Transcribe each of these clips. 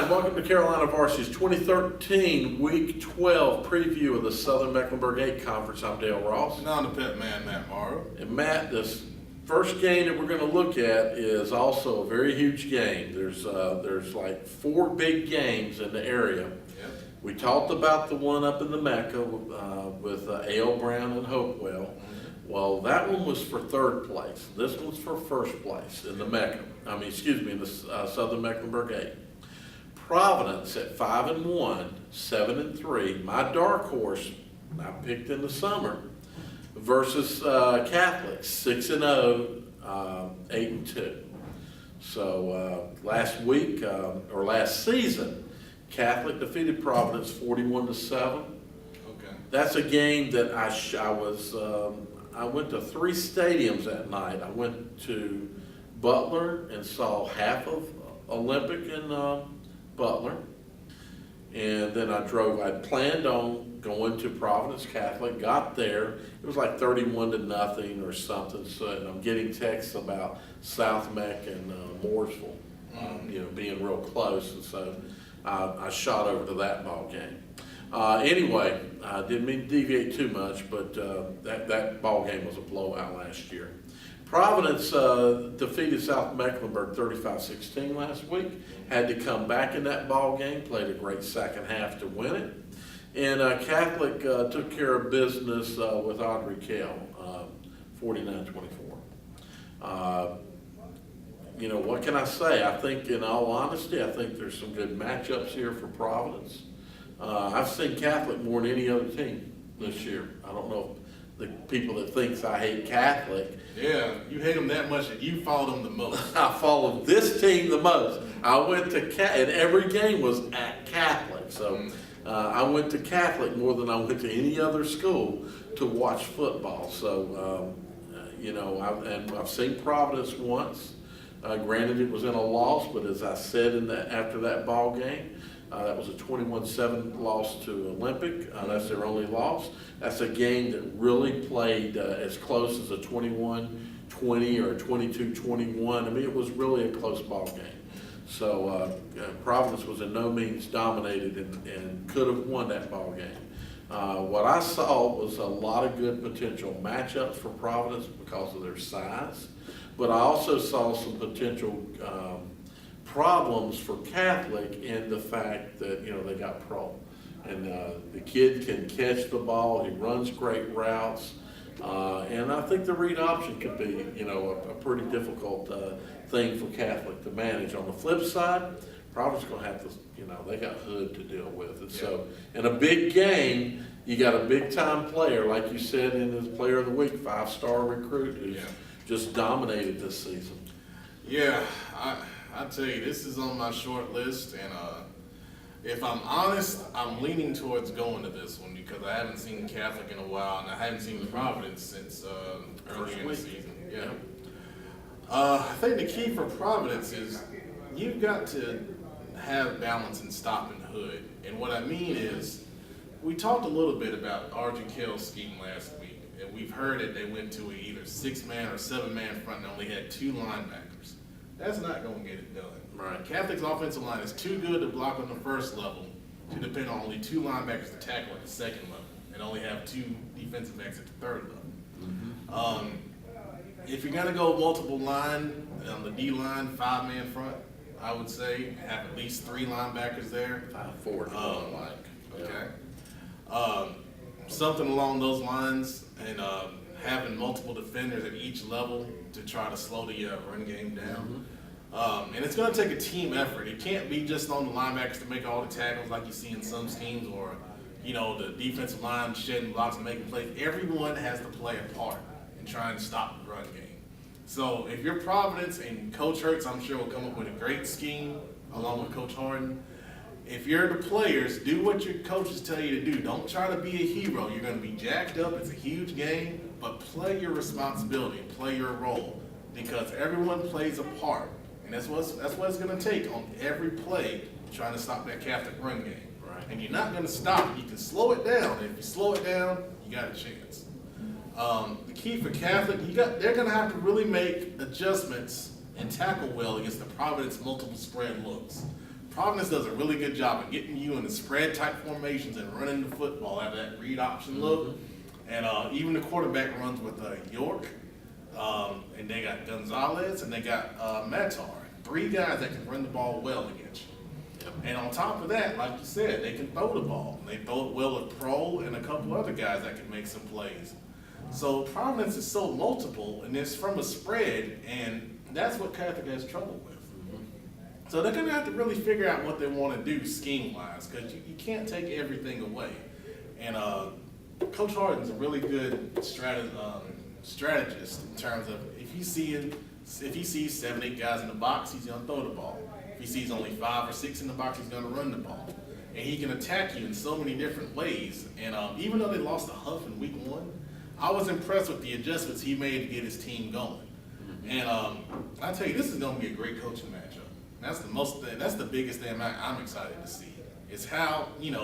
welcome to Carolina Varsity's 2013 Week 12 preview of the Southern Mecklenburg 8 Conference. I'm Dale Ross. And I'm the pet man, Matt Morrow. And Matt, this first game that we're going to look at is also a very huge game. There's like 4 big games in the area. Yep. We talked about the one up in the Mecca with A.L. Brown and Hopewell. Mm-hmm. Well, that one was for 3rd place. This one's for 1st place in the Mecca. In the Southern Mecklenburg 8. Providence at 5-1, 7-3. My dark horse I picked in the summer versus Catholic 6-0, 8-2. So last week or last season, Catholic defeated Providence 41-7. Okay. That's a game that I went to 3 stadiums that night. I went to Butler and saw half of Olympic in Butler. And then I planned on going to Providence Catholic, got there. It was like 31-0 or something. So and I'm getting texts about South Meck and Mooresville, being real close. And so I shot over to that ball game. Anyway, I didn't mean to deviate too much, but that ball game was a blowout last year. Providence defeated South Mecklenburg 35-16 last week. Had to come back in that ball game, played a great second half to win it. And Catholic took care of business with Audrey Kell, 49-24. What can I say? I think, in all honesty, I think there's some good matchups here for Providence. I've seen Catholic more than any other team this year. I don't know if the people that thinks I hate Catholic. Yeah, you hate them that much that you follow them the most. I followed this team the most. I went to and every game was at Catholic. So I went to Catholic more than I went to any other school to watch football. So, I've seen Providence once. Granted, it was in a loss, but as I said after that ball game, that was a 21-7 loss to Olympic. That's their only loss. That's a game that really played as close as a 21-20 or a 22-21. I mean, it was really a close ball game. So Providence was in no means dominated and could have won that ball game. What I saw was a lot of good potential matchups for Providence because of their size, but I also saw some potential problems for Catholic in the fact that, they got Pro. And the kid can catch the ball, he runs great routes, and I think the read option could be, a pretty difficult thing for Catholic to manage. On the flip side, Providence going to have to, they got Hood to deal with. And so in a big game, you got a big-time player, like you said in his Player of the Week, 5-star recruit who's just dominated this season. Yeah, I tell you, this is on my short list, and if I'm honest, I'm leaning towards going to this one because I haven't seen Catholic in a while, and I haven't seen Providence since early in the season. Yeah. I think the key for Providence is you've got to have balance in stopping Hood, and what I mean is we talked a little bit about Audrey Kell's scheme last week, and we've heard that they went to either 6-man or 7-man front and only had 2 linebackers. That's not going to get it done. Right. Catholic's offensive line is too good to block on the first level to depend on only 2 linebackers to tackle at the second level and only have 2 defensive backs at the third level. If you're going to go multiple line on the D-line, 5-man front, I would say have at least 3 linebackers there. 5-4, Okay. Something along those lines, and having multiple defenders at each level to try to slow the run game down. And it's going to take a team effort. It can't be just on the linebackers to make all the tackles like you see in some schemes, or the defensive line shedding blocks and making plays. Everyone has to play a part in trying to stop the run game. So if you're Providence, and Coach Hurts, I'm sure, will come up with a great scheme along with Coach Harden. If you're the players, do what your coaches tell you to do. Don't try to be a hero. You're going to be jacked up. It's a huge game, but play your responsibility, play your role, because everyone plays a part, and that's what it's going to take on every play trying to stop that Catholic run game. Right. And you're not going to stop it. You can slow it down. If you slow it down, you got a chance. The key for Catholic, they're going to have to really make adjustments and tackle well against the Providence multiple spread looks. Providence does a really good job of getting you in the spread type formations and running the football out of that read option look. And even the quarterback runs with York, and they got Gonzalez, and they got Matar. 3 guys that can run the ball well against you. And on top of that, like you said, they can throw the ball. They throw it well with Pro and a couple other guys that can make some plays. So Providence is so multiple, and it's from a spread, and that's what Catholic has trouble with. So they're going to have to really figure out what they want to do scheme-wise, because you can't take everything away. And Coach Harden's a really good strategist in terms of if he sees 7, 8 guys in the box, he's going to throw the ball. If he sees only 5 or 6 in the box, he's going to run the ball. And he can attack you in so many different ways. And even though they lost to Huff in week 1, I was impressed with the adjustments he made to get his team going. And I tell you, this is going to be a great coaching matchup. That's the biggest thing I'm excited to see. It's how, you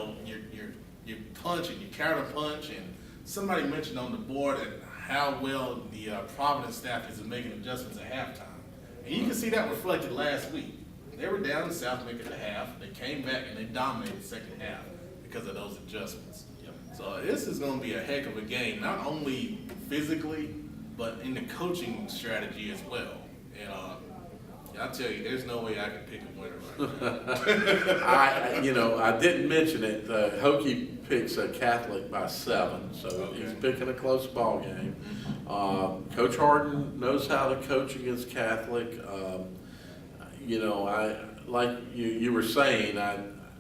punch and you counter punch, and somebody mentioned on the board that how well the Providence staff is making adjustments at halftime. And you can see that reflected last week. They were down in South Macon at the half. They came back and they dominated the second half because of those adjustments. So this is going to be a heck of a game, not only physically, but in the coaching strategy as well. And I tell you, there's no way I can pick a winner right now. I didn't mention it. Hokie picks a Catholic by 7, so he's picking a close ball game. Coach Harden knows how to coach against Catholic. Like you were saying,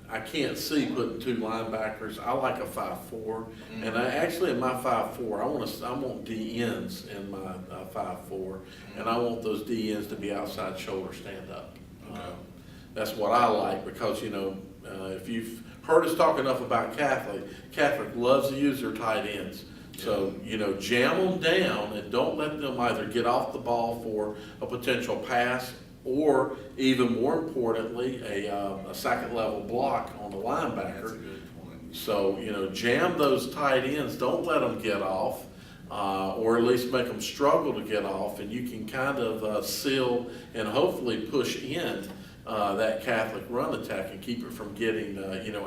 I can't see putting 2 linebackers. I like a 5-4, and in my 5-4, I want DNs in my 5-4, and I want those DNs to be outside shoulder stand up. That's what I like because if you've heard us talk enough about Catholic loves to use their tight ends. So jam them down and don't let them either get off the ball for a potential pass, or even more importantly, a second level block on the linebacker. That's a good point. So, jam those tight ends. Don't let them get off, or at least make them struggle to get off, and you can kind of seal and hopefully push in that Catholic run attack and keep it from getting,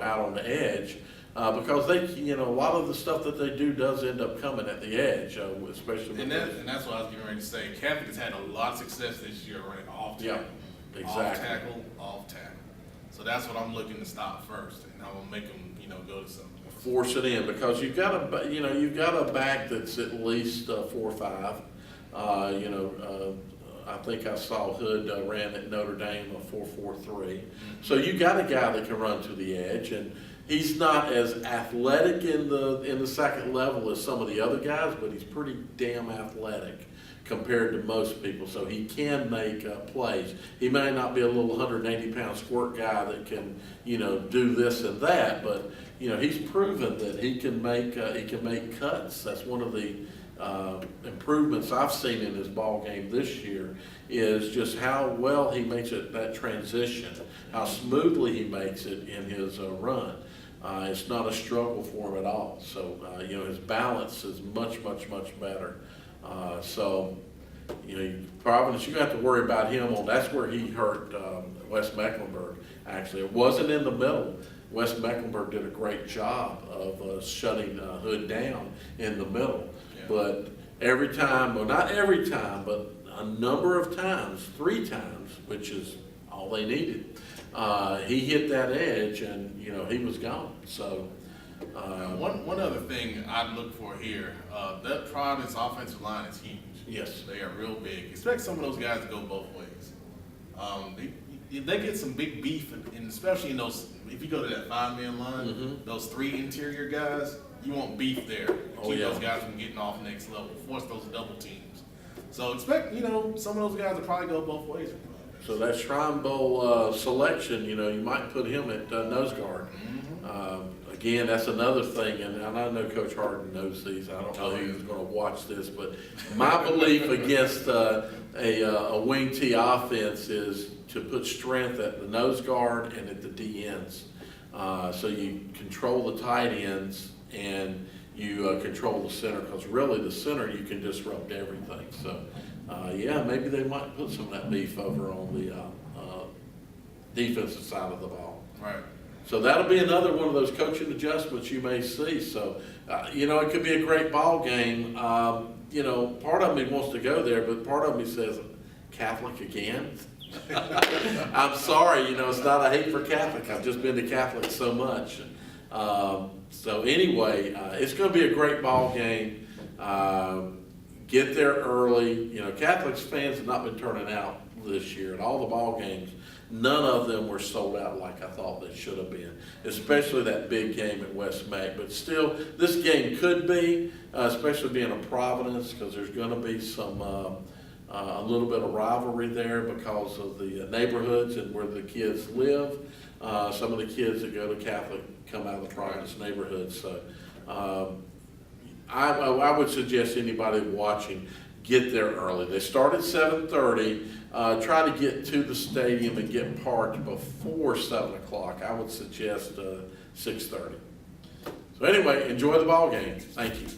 out on the edge. Because they, a lot of the stuff that they do does end up coming at the edge, especially. And that's what I was getting ready to say. Catholic has had a lot of success this year running off tackle. Yeah, exactly. Off tackle. So that's what I'm looking to stop first, and I'm gonna make them, go to something. Force it in because you've got a back that's at least 4.5. I think I saw Hood ran at Notre Dame a 4.43. So you got a guy that can run to the edge, and he's not as athletic in the second level as some of the other guys, but he's pretty damn athletic compared to most people. So he can make plays. He may not be a little 180-pound squirt guy that can do this and that, but he's proven that he can make cuts. That's one of the improvements I've seen in his ball game this year is just how well he makes it, that transition, how smoothly he makes it in his run. It's not a struggle for him at all. So, his balance is much, much, much better. Providence, you have to worry about him that's where he hurt West Mecklenburg, actually. It wasn't in the middle. West Mecklenburg did a great job of shutting Hood down in the middle. Yeah. But every time, well, not every time, but a number of times, 3 times, which is all they needed, he hit that edge and, he was gone. So, one other thing I'd look for here, that Providence offensive line is huge. Yes. They are real big. Expect some of those guys to go both ways. They get some big beef, and especially in those, if you go to that 5-man line, those 3 interior guys, you want beef there. Keep those guys from getting off next level, force those double teams. So expect, some of those guys will probably go both ways. So that Shrine Bowl selection, you might put him at nose guard. Again, that's another thing, and I know Coach Harden knows these. I don't know who's going to watch this, but my belief against a wing T offense is to put strength at the nose guard and at the D ends. So you control the tight ends and you control the center, because really the center you can disrupt everything. So maybe they might put some of that beef over on the defensive side of the ball. Right. So that'll be another one of those coaching adjustments you may see. So, it could be a great ball game. Part of me wants to go there, but part of me says, Catholic again? I'm sorry, it's not a hate for Catholic. I've just been to Catholic so much. So anyway, it's going to be a great ball game. Get there early. Catholics fans have not been turning out this year at all the ball games. None of them were sold out like I thought they should have been, especially that big game at West Mac. But still, this game could be, especially being a Providence, because there's going to be some a little bit of rivalry there because of the neighborhoods and where the kids live. Some of the kids that go to Catholic come out of the Providence neighborhood. So I would suggest anybody watching get there early. They start at 7:30. Try to get to the stadium and get parked before 7 o'clock. I would suggest 6:30. So anyway, enjoy the ball game. Thank you.